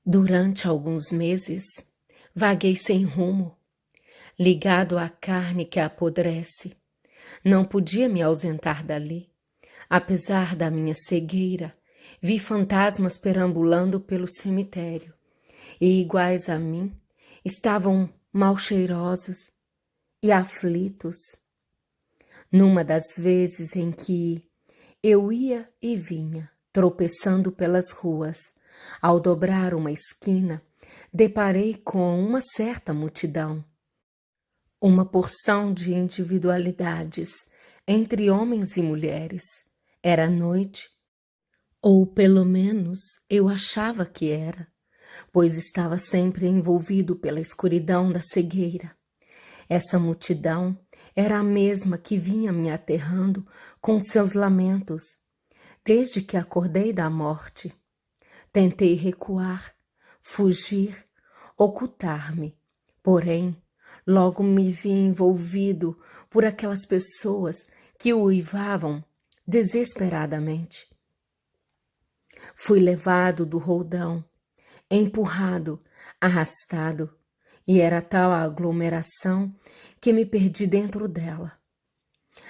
Durante alguns meses, vaguei sem rumo, ligado à carne que apodrece. Não podia me ausentar dali. Apesar da minha cegueira, vi fantasmas perambulando pelo cemitério, e iguais a mim, estavam mal cheirosos e aflitos. Numa das vezes em que eu ia e vinha, tropeçando pelas ruas, ao dobrar uma esquina, deparei com uma certa multidão. Uma porção de individualidades entre homens e mulheres. Era noite, ou pelo menos eu achava que era, pois estava sempre envolvido pela escuridão da cegueira. Essa multidão era a mesma que vinha me aterrando com seus lamentos, desde que acordei da morte. Tentei recuar, fugir, ocultar-me, porém, logo me vi envolvido por aquelas pessoas que uivavam desesperadamente. Fui levado do roldão, empurrado, arrastado, e era tal a aglomeração que me perdi dentro dela.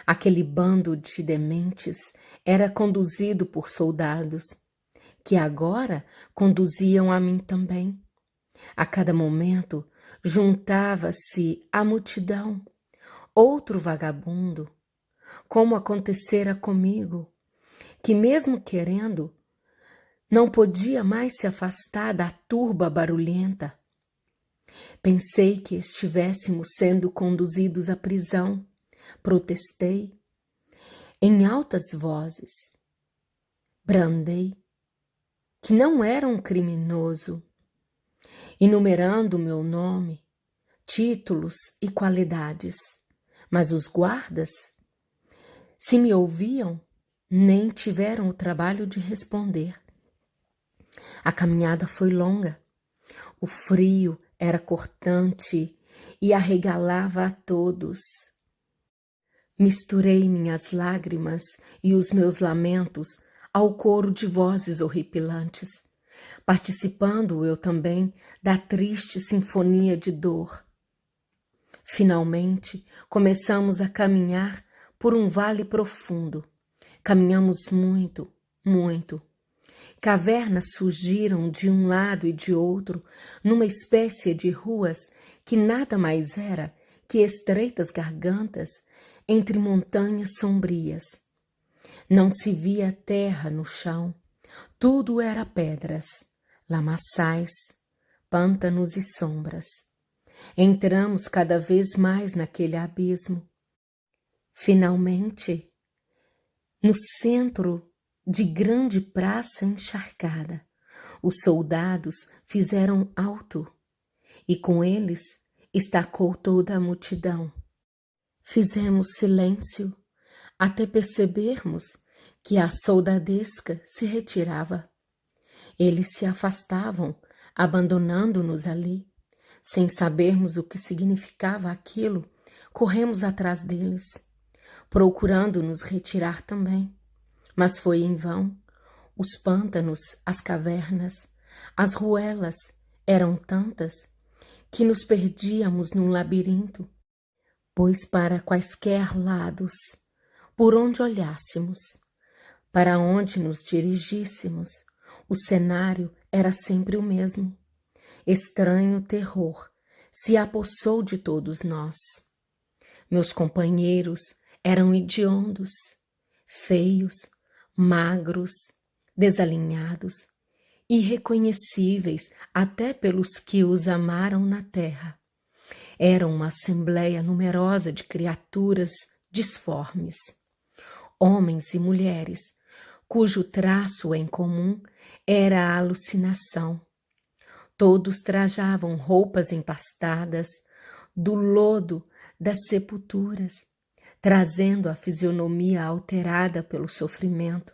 Aquele bando de dementes era conduzido por soldados, que agora conduziam a mim também. A cada momento juntava-se à multidão outro vagabundo, como acontecera comigo, que mesmo querendo, não podia mais se afastar da turba barulhenta. Pensei que estivéssemos sendo conduzidos à prisão. Protestei em altas vozes. Brandei que não era um criminoso, enumerando meu nome, títulos e qualidades. Mas os guardas, se me ouviam, nem tiveram o trabalho de responder. A caminhada foi longa. O frio era cortante e arregalava a todos. Misturei minhas lágrimas e os meus lamentos ao coro de vozes horripilantes, participando eu também da triste sinfonia de dor. Finalmente, começamos a caminhar por um vale profundo. Caminhamos muito, muito. Cavernas surgiram de um lado e de outro, numa espécie de ruas que nada mais era que estreitas gargantas entre montanhas sombrias. Não se via terra no chão, tudo era pedras, lamaçais, pântanos e sombras. Entramos cada vez mais naquele abismo. Finalmente, no centro de grande praça encharcada, os soldados fizeram alto, e com eles estacou toda a multidão. Fizemos silêncio até percebermos que a soldadesca se retirava. Eles se afastavam, abandonando-nos ali. Sem sabermos o que significava aquilo, corremos atrás deles, procurando nos retirar também. Mas foi em vão. Os pântanos, as cavernas, as ruelas eram tantas que nos perdíamos num labirinto, pois para quaisquer lados, por onde olhássemos, para onde nos dirigíssemos, o cenário era sempre o mesmo. Estranho terror se apossou de todos nós. Meus companheiros eram hediondos, feios, magros, desalinhados, irreconhecíveis até pelos que os amaram na terra. Era uma assembleia numerosa de criaturas disformes, homens e mulheres, cujo traço em comum era a alucinação. Todos trajavam roupas empastadas do lodo das sepulturas, trazendo a fisionomia alterada pelo sofrimento.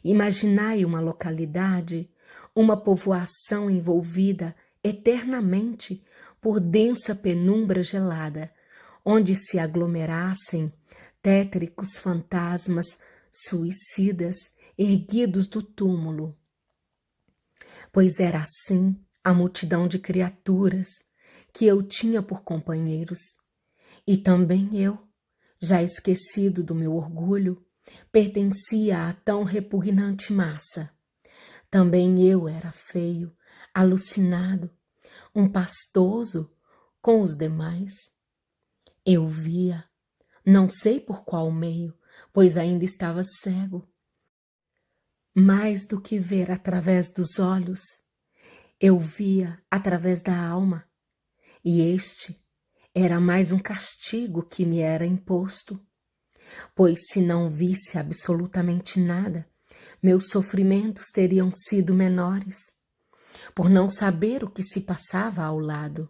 Imaginai uma localidade uma povoação envolvida eternamente por densa penumbra gelada, onde se aglomerassem tétricos fantasmas suicidas erguidos do túmulo. Pois era assim a multidão de criaturas que eu tinha por companheiros, e também eu, já esquecido do meu orgulho, pertencia a tão repugnante massa. Também eu era feio, alucinado, um pastoso com os demais. Eu via, não sei por qual meio, pois ainda estava cego. Mais do que ver através dos olhos, eu via através da alma, e este era mais um castigo que me era imposto, pois se não visse absolutamente nada, meus sofrimentos teriam sido menores, por não saber o que se passava ao lado.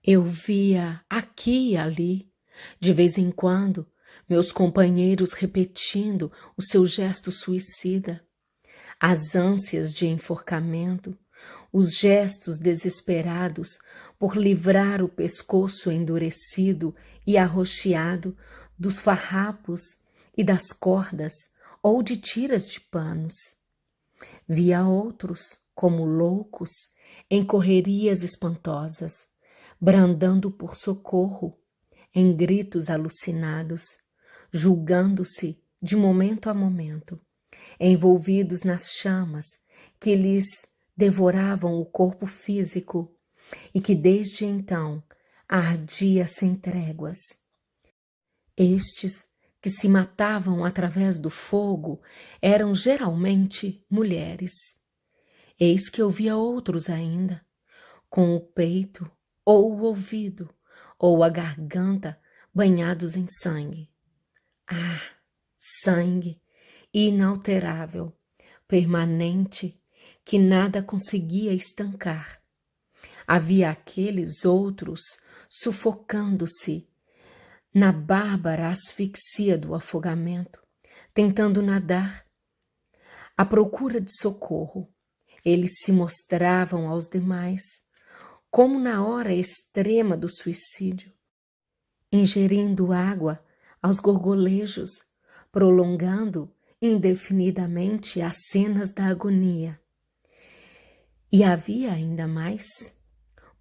Eu via aqui e ali, de vez em quando, meus companheiros repetindo o seu gesto suicida, as ânsias de enforcamento, os gestos desesperados por livrar o pescoço endurecido e arroxeado dos farrapos e das cordas ou de tiras de panos. Via outros, como loucos, em correrias espantosas, brandando por socorro, em gritos alucinados, julgando-se de momento a momento, envolvidos nas chamas que lhes devoravam o corpo físico e que desde então ardia sem tréguas. Estes que se matavam através do fogo eram geralmente mulheres. Eis que eu via outros ainda, com o peito ou o ouvido ou a garganta banhados em sangue. Ah, sangue inalterável, permanente, que nada conseguia estancar. Havia aqueles outros sufocando-se na bárbara asfixia do afogamento, tentando nadar à procura de socorro. Eles se mostravam aos demais como na hora extrema do suicídio, ingerindo água aos gorgolejos, prolongando indefinidamente as cenas da agonia. E havia ainda mais.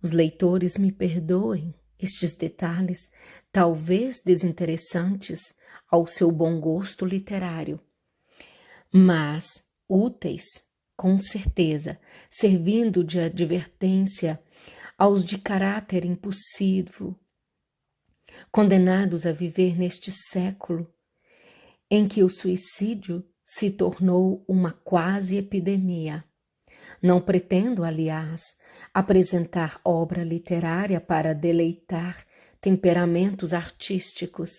Os leitores me perdoem estes detalhes, talvez desinteressantes ao seu bom gosto literário, mas úteis, com certeza, servindo de advertência aos de caráter impulsivo, condenados a viver neste século em que o suicídio se tornou uma quase epidemia. Não pretendo, aliás, apresentar obra literária para deleitar temperamentos artísticos.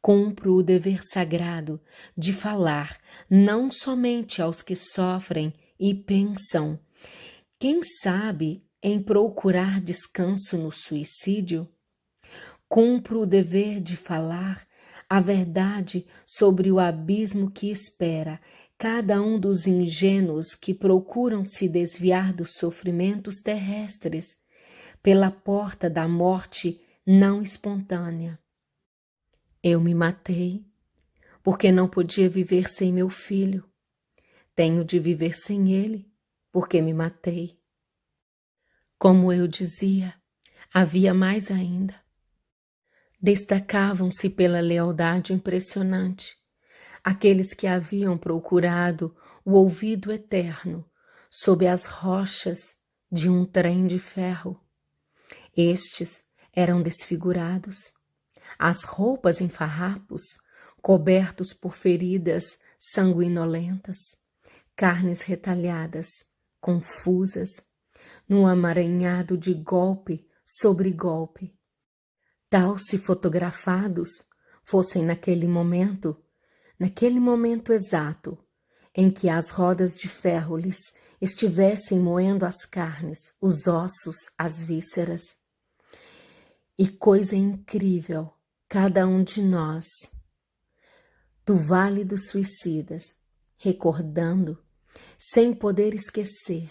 Cumpro o dever sagrado de falar não somente aos que sofrem e pensam, quem sabe, em procurar descanso no suicídio. Cumpro o dever de falar a verdade sobre o abismo que espera cada um dos ingênuos que procuram se desviar dos sofrimentos terrestres pela porta da morte não espontânea. Eu me matei porque não podia viver sem meu filho. Tenho de viver sem ele porque me matei. Como eu dizia, havia mais ainda. Destacavam-se pela lealdade impressionante aqueles que haviam procurado o ouvido eterno sob as rochas de um trem de ferro. Estes eram desfigurados, as roupas em farrapos, cobertos por feridas sanguinolentas, carnes retalhadas, confusas, num amaranhado de golpe sobre golpe. Tal se fotografados fossem naquele momento exato em que as rodas de ferro lhes estivessem moendo as carnes, os ossos, as vísceras. E coisa incrível, cada um de nós, do Vale dos Suicidas, recordando, sem poder esquecer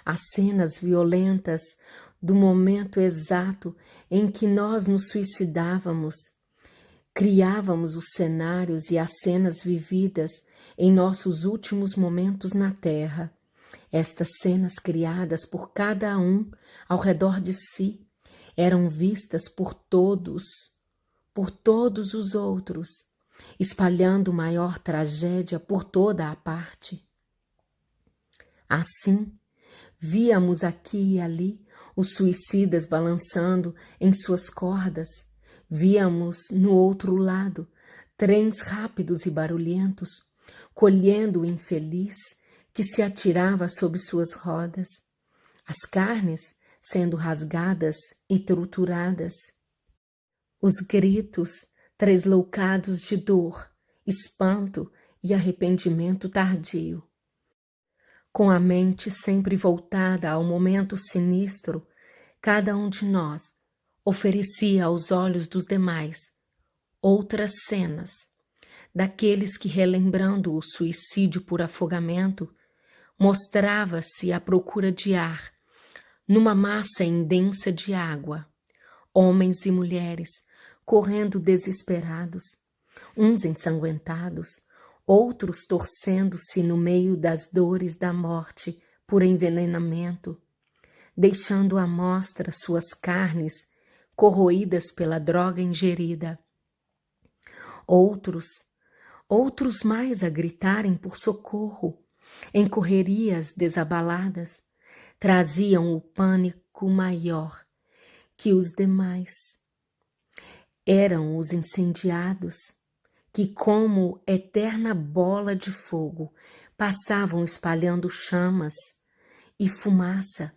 as cenas violentas do momento exato em que nós nos suicidávamos. Criávamos os cenários e as cenas vividas em nossos últimos momentos na Terra. Estas cenas criadas por cada um ao redor de si eram vistas por todos os outros, espalhando maior tragédia por toda a parte. Assim, víamos aqui e ali os suicidas balançando em suas cordas. Víamos, no outro lado, trens rápidos e barulhentos, colhendo o infeliz que se atirava sob suas rodas, as carnes sendo rasgadas e trituradas, os gritos tresloucados de dor, espanto e arrependimento tardio. Com a mente sempre voltada ao momento sinistro, cada um de nós oferecia aos olhos dos demais outras cenas, daqueles que, relembrando o suicídio por afogamento, mostrava-se à procura de ar, numa massa indensa de água, homens e mulheres correndo desesperados, uns ensanguentados, outros torcendo-se no meio das dores da morte por envenenamento, deixando à mostra suas carnes corroídas pela droga ingerida. Outros mais a gritarem por socorro, em correrias desabaladas, traziam o pânico maior que os demais. Eram os incendiados, que como eterna bola de fogo passavam espalhando chamas e fumaça,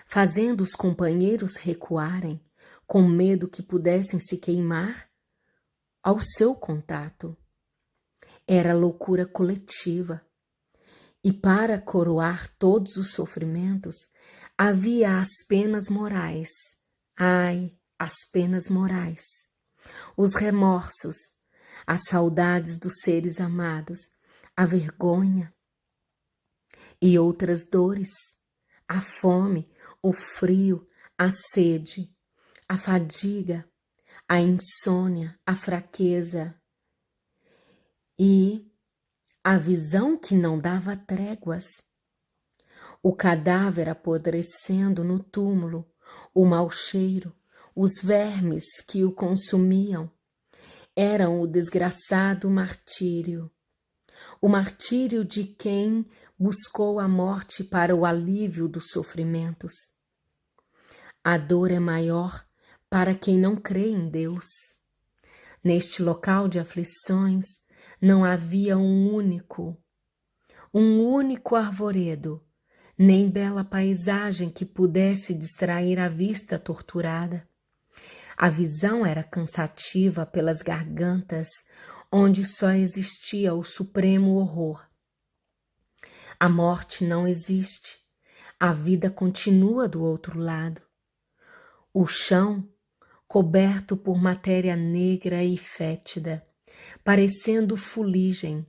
fazendo os companheiros recuarem, com medo que pudessem se queimar ao seu contato. Era loucura coletiva. E para coroar todos os sofrimentos, havia as penas morais. Ai, as penas morais! Os remorsos, as saudades dos seres amados, a vergonha e outras dores, a fome, o frio, a sede, a fadiga, a insônia, a fraqueza e a visão que não dava tréguas, o cadáver apodrecendo no túmulo, o mau cheiro, os vermes que o consumiam, eram o desgraçado martírio, o martírio de quem buscou a morte para o alívio dos sofrimentos. A dor é maior para quem não crê em Deus. Neste local de aflições não havia um único arvoredo, nem bela paisagem que pudesse distrair a vista torturada. A visão era cansativa pelas gargantas, onde só existia o supremo horror. A morte não existe, a vida continua do outro lado. O chão, coberto por matéria negra e fétida, parecendo fuligem,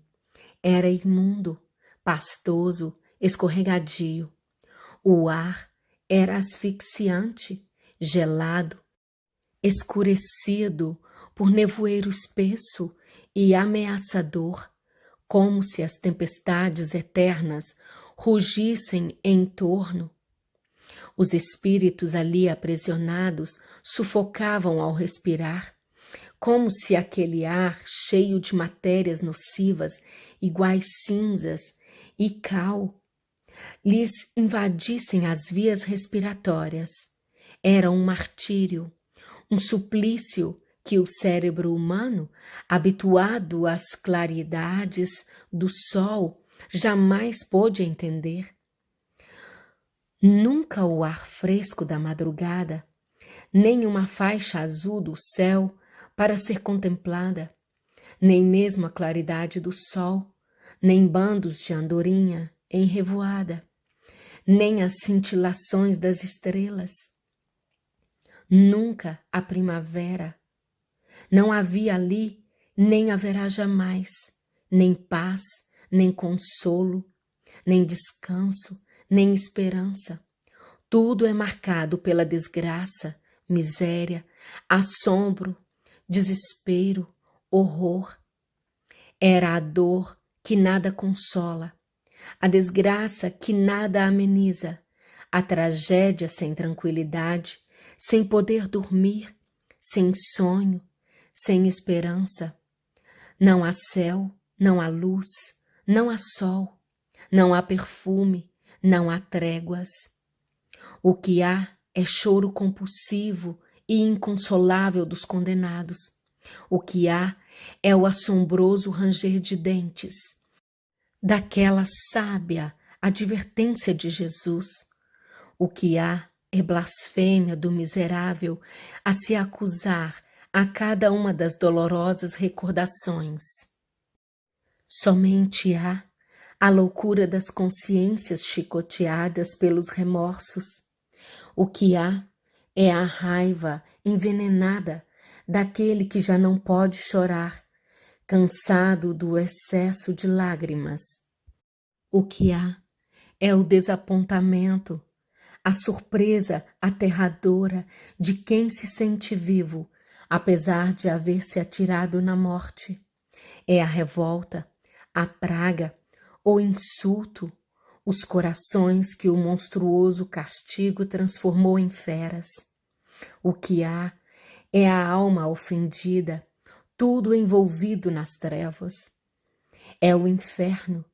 era imundo, pastoso, escorregadio. O ar era asfixiante, gelado, escurecido por nevoeiro espesso e ameaçador, como se as tempestades eternas rugissem em torno. Os espíritos ali aprisionados sufocavam ao respirar, como se aquele ar cheio de matérias nocivas, iguais cinzas e cal, lhes invadissem as vias respiratórias. Era um martírio, um suplício que o cérebro humano, habituado às claridades do sol, jamais pôde entender. Nunca o ar fresco da madrugada, nem uma faixa azul do céu para ser contemplada, nem mesmo a claridade do sol, nem bandos de andorinha em revoada, nem as cintilações das estrelas. Nunca a primavera. Não havia ali, nem haverá jamais, nem paz, nem consolo, nem descanso, nem esperança. Tudo é marcado pela desgraça, miséria, assombro, desespero, horror. Era a dor que nada consola, a desgraça que nada ameniza, a tragédia sem tranquilidade, sem poder dormir, sem sonho, sem esperança. Não há céu, não há luz, não há sol, não há perfume, não há tréguas. O que há é choro compulsivo e inconsolável dos condenados. O que há é o assombroso ranger de dentes, daquela sábia advertência de Jesus. O que há é blasfêmia do miserável a se acusar a cada uma das dolorosas recordações. Somente há a loucura das consciências chicoteadas pelos remorsos. O que há é a raiva envenenada daquele que já não pode chorar, cansado do excesso de lágrimas. O que há é o desapontamento, a surpresa aterradora de quem se sente vivo, apesar de haver se atirado na morte. É a revolta, a praga, o insulto, os corações que o monstruoso castigo transformou em feras. O que há é a alma ofendida, tudo envolvido nas trevas. É o inferno,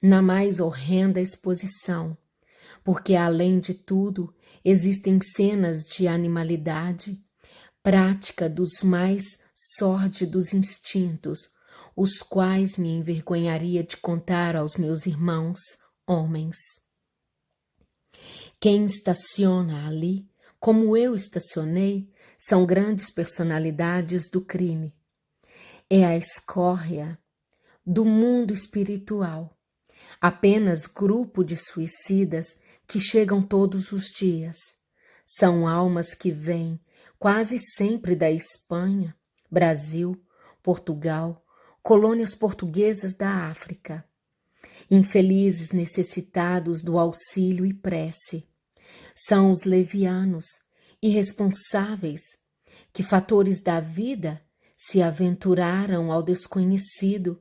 na mais horrenda exposição, porque além de tudo existem cenas de animalidade, prática dos mais sórdidos instintos, os quais me envergonharia de contar aos meus irmãos homens. Quem estaciona ali, como eu estacionei, são grandes personalidades do crime. É a escórria do mundo espiritual, apenas grupo de suicidas que chegam todos os dias. São almas que vêm quase sempre da Espanha, Brasil, Portugal, colônias portuguesas da África. Infelizes necessitados do auxílio e prece. São os levianos, irresponsáveis, que fatores da vida se aventuraram ao desconhecido,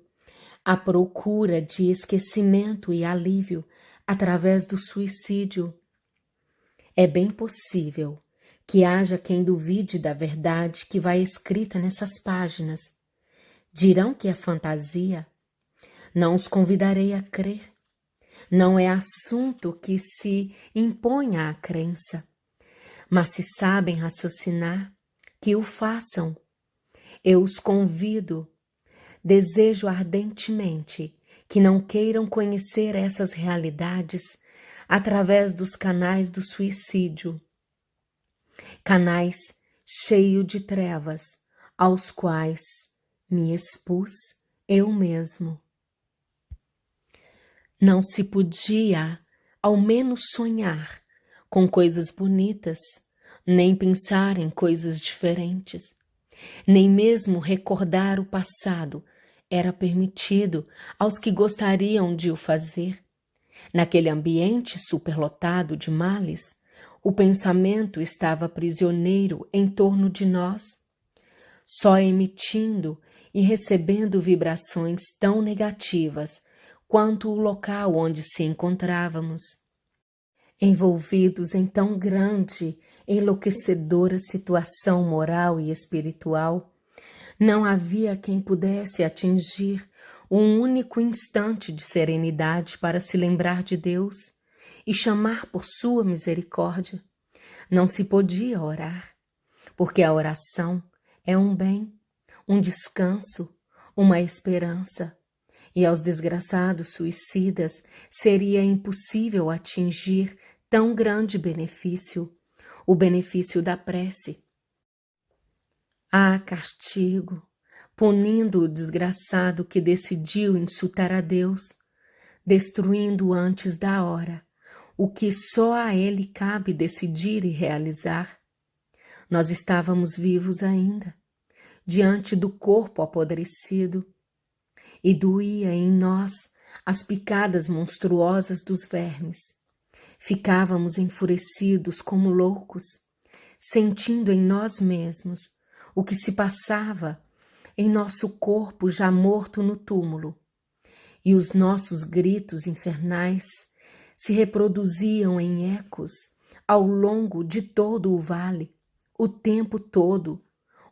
à procura de esquecimento e alívio através do suicídio. É bem possível que haja quem duvide da verdade que vai escrita nessas páginas. Dirão que é fantasia. Não os convidarei a crer. Não é assunto que se imponha à crença. Mas se sabem raciocinar, que o façam. Eu os convido. Desejo ardentemente que não queiram conhecer essas realidades através dos canais do suicídio. Canais cheios de trevas, aos quais me expus eu mesmo. Não se podia, ao menos, sonhar com coisas bonitas, nem pensar em coisas diferentes, nem mesmo recordar o passado era permitido aos que gostariam de o fazer. Naquele ambiente superlotado de males, o pensamento estava prisioneiro em torno de nós, só emitindo e recebendo vibrações tão negativas quanto o local onde se encontrávamos. Envolvidos em tão grande, enlouquecedora situação moral e espiritual, não havia quem pudesse atingir um único instante de serenidade para se lembrar de Deus e chamar por sua misericórdia. Não se podia orar, porque a oração é um bem, um descanso, uma esperança. E aos desgraçados suicidas seria impossível atingir tão grande benefício, o benefício da prece. Ah, castigo, punindo o desgraçado que decidiu insultar a Deus, destruindo antes da hora o que só a ele cabe decidir e realizar. Nós estávamos vivos ainda, diante do corpo apodrecido, e doía em nós as picadas monstruosas dos vermes. Ficávamos enfurecidos como loucos, sentindo em nós mesmos o que se passava em nosso corpo já morto no túmulo, e os nossos gritos infernais se reproduziam em ecos ao longo de todo o vale, o tempo todo,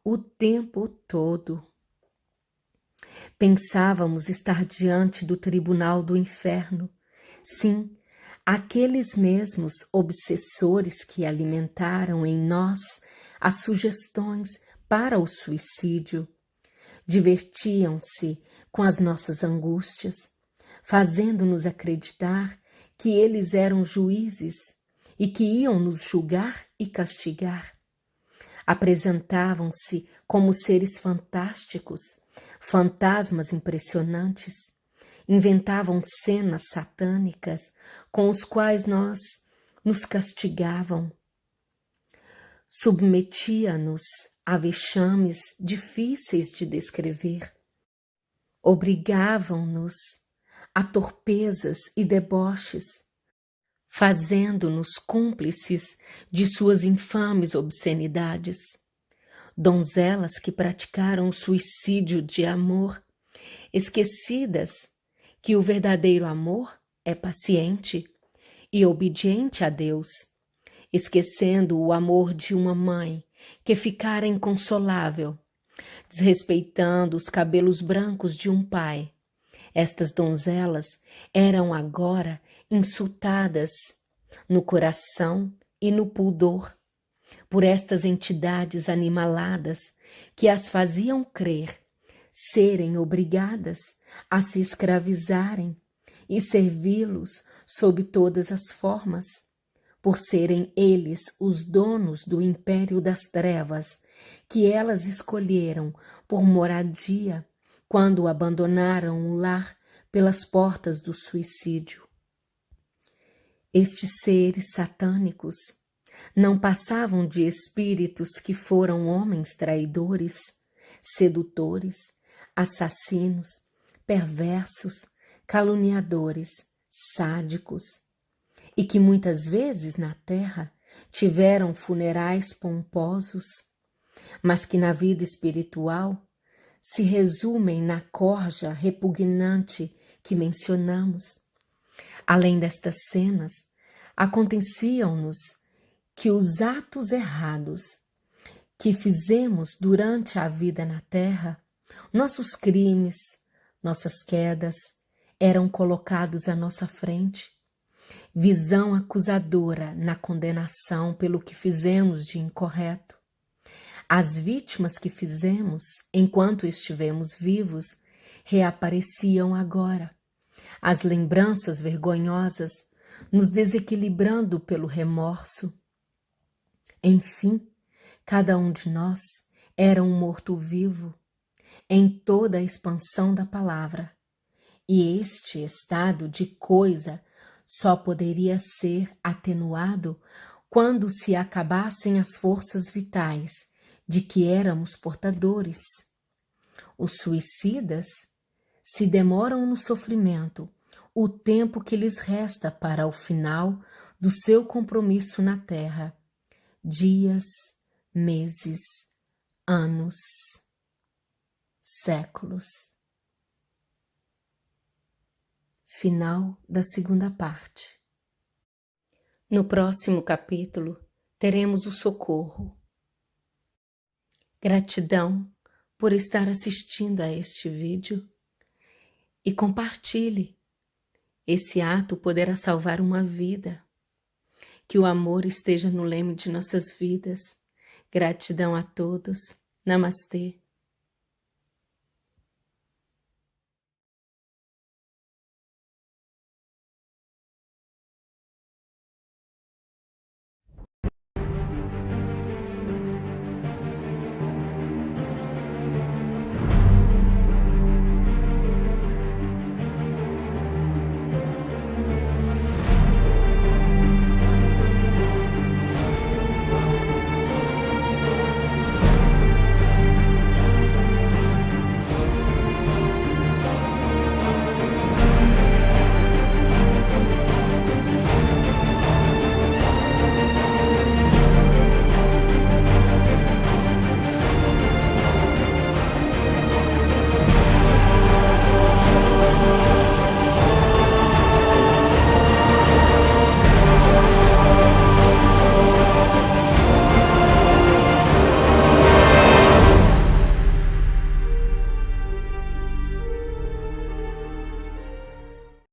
o tempo todo. Pensávamos estar diante do tribunal do inferno. Sim, aqueles mesmos obsessores que alimentaram em nós as sugestões para o suicídio divertiam-se com as nossas angústias, fazendo-nos acreditar que eles eram juízes e que iam nos julgar e castigar. Apresentavam-se como seres fantásticos, fantasmas impressionantes, inventavam cenas satânicas com os quais nos castigavam. Submetia-nos a vexames difíceis de descrever. Obrigavam-nos a torpezas e deboches, fazendo-nos cúmplices de suas infames obscenidades. Donzelas que praticaram o suicídio de amor, esquecidas que o verdadeiro amor é paciente e obediente a Deus, esquecendo o amor de uma mãe que ficara inconsolável, desrespeitando os cabelos brancos de um pai. Estas donzelas eram agora insultadas no coração e no pudor por estas entidades animaladas que as faziam crer serem obrigadas a se escravizarem e servi-los sob todas as formas, por serem eles os donos do império das trevas que elas escolheram por moradia quando abandonaram o lar pelas portas do suicídio. Estes seres satânicos não passavam de espíritos que foram homens traidores, sedutores, assassinos, perversos, caluniadores, sádicos, e que muitas vezes na terra tiveram funerais pomposos, mas que na vida espiritual se resumem na corja repugnante que mencionamos. Além destas cenas, aconteciam-nos que os atos errados que fizemos durante a vida na terra, nossos crimes, nossas quedas, eram colocados à nossa frente. Visão acusadora na condenação pelo que fizemos de incorreto. As vítimas que fizemos enquanto estivemos vivos reapareciam agora. As lembranças vergonhosas nos desequilibrando pelo remorso. Enfim, cada um de nós era um morto-vivo em toda a expansão da palavra. E este estado de coisa só poderia ser atenuado quando se acabassem as forças vitais de que éramos portadores. Os suicidas se demoram no sofrimento o tempo que lhes resta para o final do seu compromisso na terra, dias, meses, anos, séculos. Final da segunda parte. No próximo capítulo, teremos o socorro. Gratidão por estar assistindo a este vídeo e compartilhe. Esse ato poderá salvar uma vida. Que o amor esteja no leme de nossas vidas. Gratidão a todos. Namastê.